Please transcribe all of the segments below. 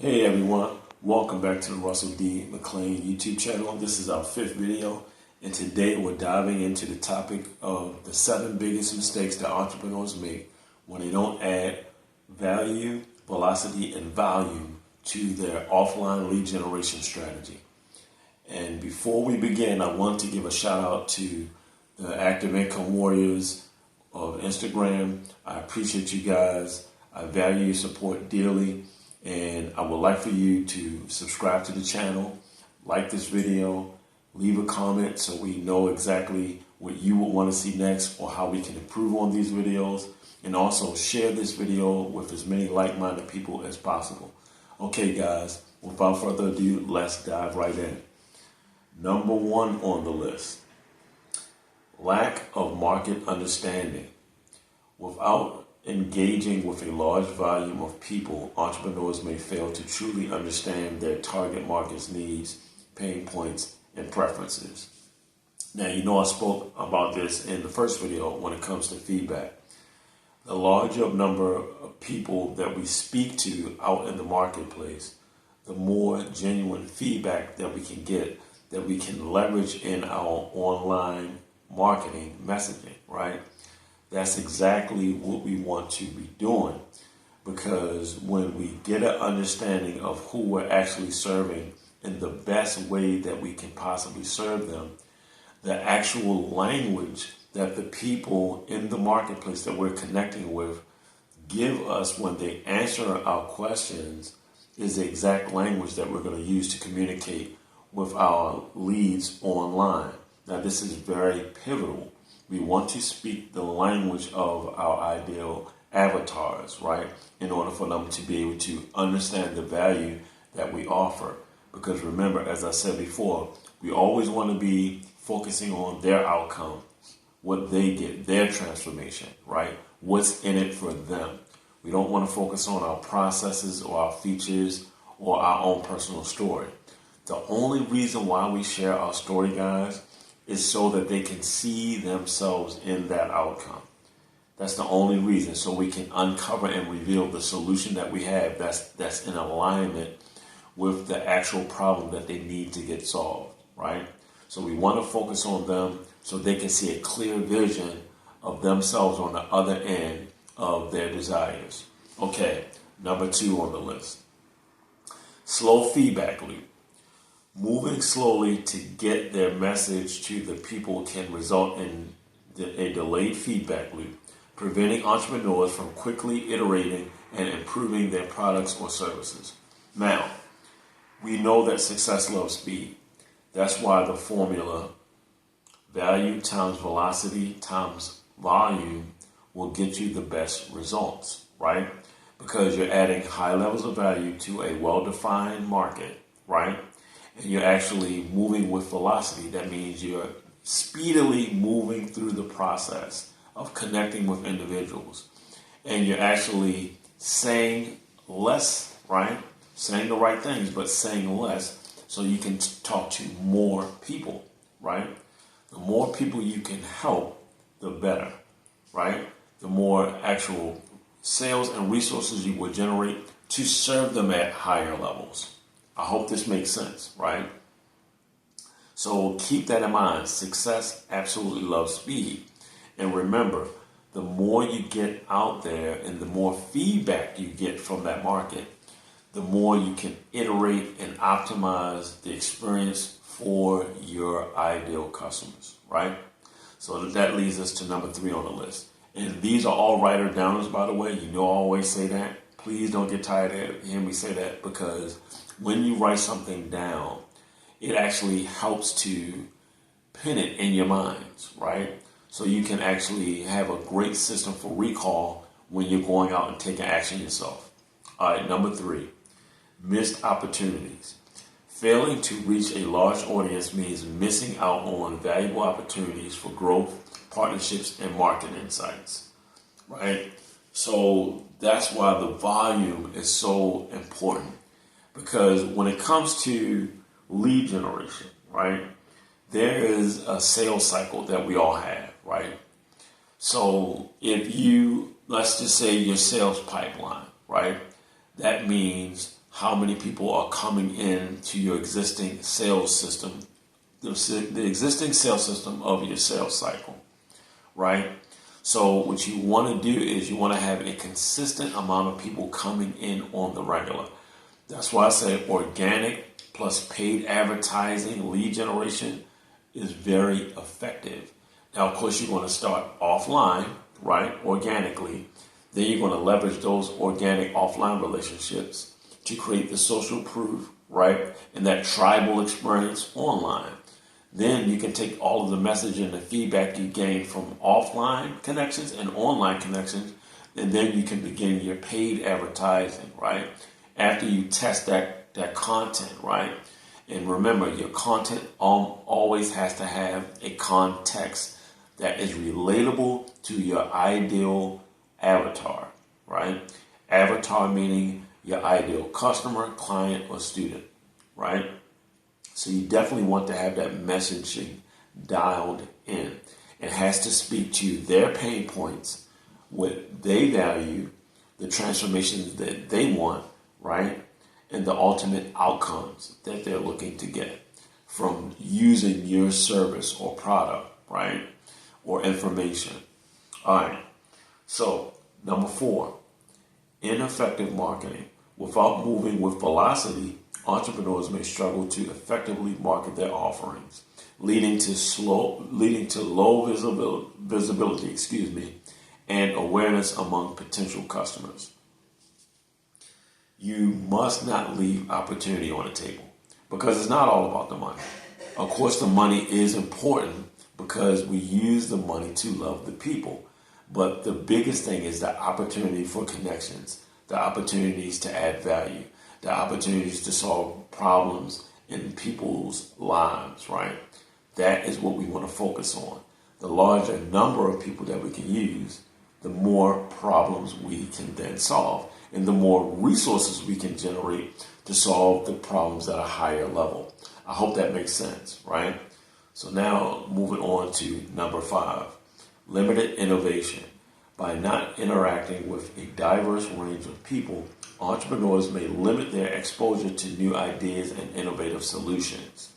Hey everyone, welcome back to the Russell D. McLean YouTube channel. This is our 5th video, and today we're diving into the topic of the 7 biggest mistakes that entrepreneurs make when they don't add value, velocity, and volume to their offline lead generation strategy. And before we begin, I want to give a shout out to the Active Income Warriors of Instagram. I appreciate you guys. I value your support dearly. And I would like for you to subscribe to the channel, like this video, leave a comment so we know exactly what you would want to see next or how we can improve on these videos. And also share this video with as many like-minded people as possible. Okay, guys, without further ado, let's dive right in. Number 1 on the list, lack of market understanding. Without engaging with a large volume of people, entrepreneurs may fail to truly understand their target market's needs, pain points, and preferences. Now, I spoke about this in the first video when it comes to feedback. The larger number of people that we speak to out in the marketplace, the more genuine feedback that we can get, that we can leverage in our online marketing messaging, right? That's exactly what we want to be doing, because when we get an understanding of who we're actually serving in the best way that we can possibly serve them, the actual language that the people in the marketplace that we're connecting with give us when they answer our questions is the exact language that we're going to use to communicate with our leads online. Now, this is very pivotal. We want to speak the language of our ideal avatars, right? In order for them to be able to understand the value that we offer. Because remember, as I said before, we always want to be focusing on their outcomes, what they get, their transformation, right? What's in it for them. We don't want to focus on our processes or our features or our own personal story. The only reason why we share our story, guys, is so that they can see themselves in that outcome. That's the only reason, so we can uncover and reveal the solution that we have that's in alignment with the actual problem that they need to get solved, right? So we want to focus on them so they can see a clear vision of themselves on the other end of their desires. Okay, number 2 on the list. Slow feedback loop. Moving slowly to get their message to the people can result in a delayed feedback loop, preventing entrepreneurs from quickly iterating and improving their products or services. Now, we know that success loves speed. That's why the formula value times velocity times volume will get you the best results, right? Because you're adding high levels of value to a well-defined market, right? And you're actually moving with velocity. That means you're speedily moving through the process of connecting with individuals. And you're actually saying less, right? Saying the right things, but saying less so you can talk to more people, right? The more people you can help, the better, right? The more actual sales and resources you will generate to serve them at higher levels. I hope this makes sense, right? So keep that in mind. Success absolutely loves speed. And remember, the more you get out there and the more feedback you get from that market, the more you can iterate and optimize the experience for your ideal customers, right? So that leads us to number 3 on the list. And these are all writer downers, by the way. I always say that. Please don't get tired of hearing me say that, because when you write something down, it actually helps to pin it in your minds, right? So you can actually have a great system for recall when you're going out and taking action yourself. All right, number 3, missed opportunities. Failing to reach a large audience means missing out on valuable opportunities for growth, partnerships, and market insights, right? So that's why the volume is so important, because when it comes to lead generation, right, there is a sales cycle that we all have, right? So if you, let's just say your sales pipeline, right, that means how many people are coming in to your existing sales system, the existing sales system of your sales cycle, right? So what you want to do is you want to have a consistent amount of people coming in on the regular. That's why I say organic plus paid advertising lead generation is very effective. Now, of course, you're going to start offline, right, organically. Then you're going to leverage those organic offline relationships to create the social proof, right, and that tribal experience online. Then you can take all of the messaging and the feedback you gain from offline connections and online connections, and then you can begin your paid advertising, right? After you test that content, right? And remember, your content always has to have a context that is relatable to your ideal avatar, right? Avatar meaning your ideal customer, client, or student, right? So you definitely want to have that messaging dialed in. It has to speak to their pain points, what they value, the transformations that they want, right? And the ultimate outcomes that they're looking to get from using your service or product, right? Or information. All right. So, number 4, ineffective marketing. Without moving with velocity, entrepreneurs may struggle to effectively market their offerings, leading to low visibility, and awareness among potential customers. You must not leave opportunity on the table because it's not all about the money. Of course, the money is important because we use the money to love the people. But the biggest thing is the opportunity for connections, the opportunities to add value, the opportunities to solve problems in people's lives, right? That is what we want to focus on. The larger number of people that we can use, the more problems we can then solve, and the more resources we can generate to solve the problems at a higher level. I hope that makes sense, right? So now moving on to number 5, limited innovation. By not interacting with a diverse range of people, entrepreneurs may limit their exposure to new ideas and innovative solutions,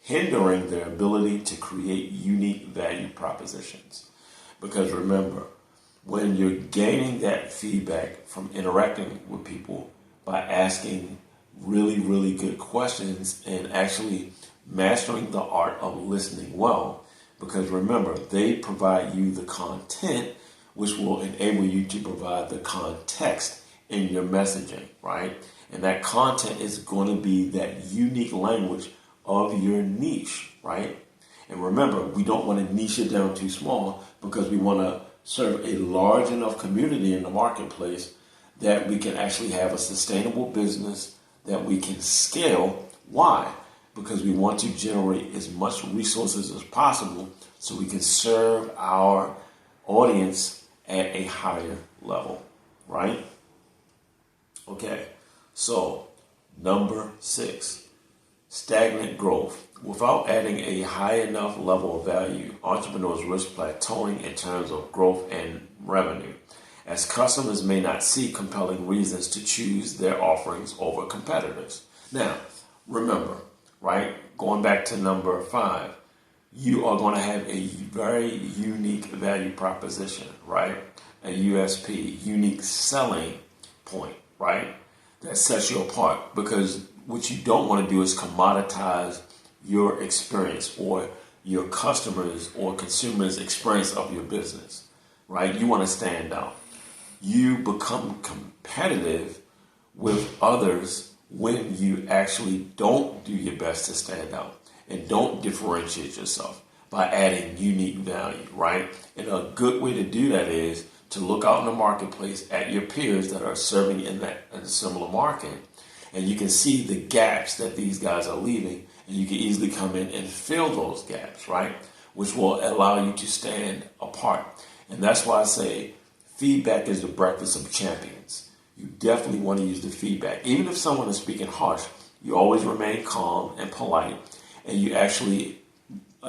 hindering their ability to create unique value propositions. Because remember, when you're gaining that feedback from interacting with people by asking really, really good questions and actually mastering the art of listening well, because remember, they provide you the content which will enable you to provide the context in your messaging, right? And that content is going to be that unique language of your niche, right? And remember, we don't want to niche it down too small because we want to serve a large enough community in the marketplace that we can actually have a sustainable business that we can scale. Why? Because we want to generate as much resources as possible so we can serve our audience at a higher level, right? Okay, so number 6, stagnant growth. Without adding a high enough level of value, entrepreneurs risk plateauing in terms of growth and revenue, as customers may not see compelling reasons to choose their offerings over competitors. Now, remember, right, going back to number 5, you are going to have a very unique value proposition, right? A USP, unique selling point, right? That sets you apart, because what you don't want to do is commoditize your experience or your customers or consumers' experience of your business, right? You want to stand out. You become competitive with others when you actually don't do your best to stand out and don't differentiate yourself by adding unique value, right? And a good way to do that is to look out in the marketplace at your peers that are serving in a similar market, and you can see the gaps that these guys are leaving, and you can easily come in and fill those gaps, right? Which will allow you to stand apart. And that's why I say feedback is the breakfast of champions. You definitely want to use the feedback. Even if someone is speaking harsh, you always remain calm and polite, and you actually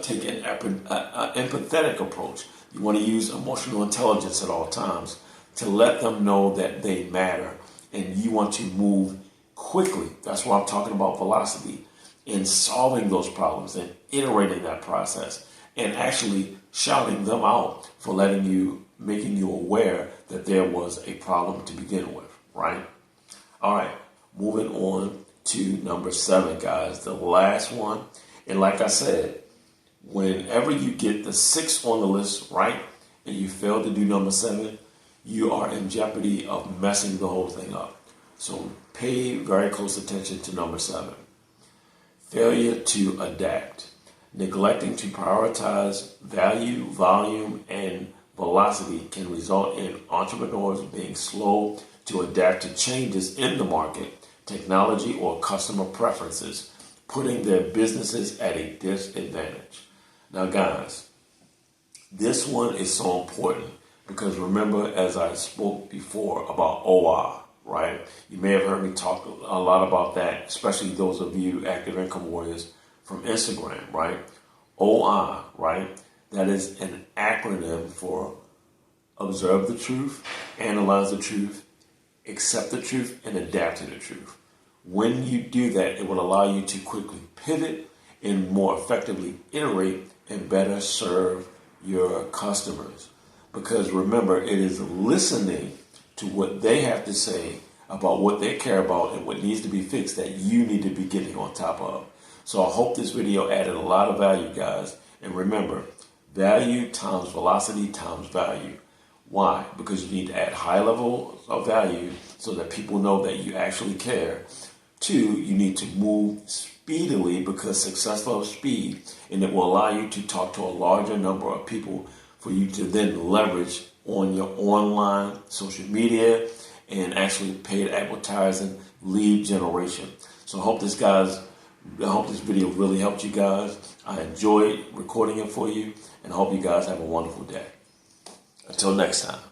take an empathetic approach. You want to use emotional intelligence at all times to let them know that they matter, and you want to move quickly. That's why I'm talking about velocity in solving those problems and iterating that process and actually shouting them out for making you aware that there was a problem to begin with, right? All right, moving on to number 7, guys, the last one. And like I said, whenever you get the 6 on the list right and you fail to do number 7, you are in jeopardy of messing the whole thing up. So pay very close attention to number 7. Failure to adapt. Neglecting to prioritize value, volume, and velocity can result in entrepreneurs being slow to adapt to changes in the market, technology, or customer preferences, putting their businesses at a disadvantage. Now, guys, this one is so important because remember, as I spoke before about OI, right? You may have heard me talk a lot about that, especially those of you active income warriors from Instagram, right? OI, right? That is an acronym for observe the truth, analyze the truth, accept the truth, and adapt to the truth. When you do that, it will allow you to quickly pivot and more effectively iterate and better serve your customers. Because remember, it is listening to what they have to say about what they care about and what needs to be fixed that you need to be getting on top of. So I hope this video added a lot of value, guys. And remember, value times velocity times value. Why? Because you need to add high levels of value so that people know that you actually care. 2, you need to move speedily because success loves speed, and it will allow you to talk to a larger number of people for you to then leverage on your online social media and actually paid advertising lead generation. So I hope this video really helped you guys. I enjoyed recording it for you and I hope you guys have a wonderful day. Until next time.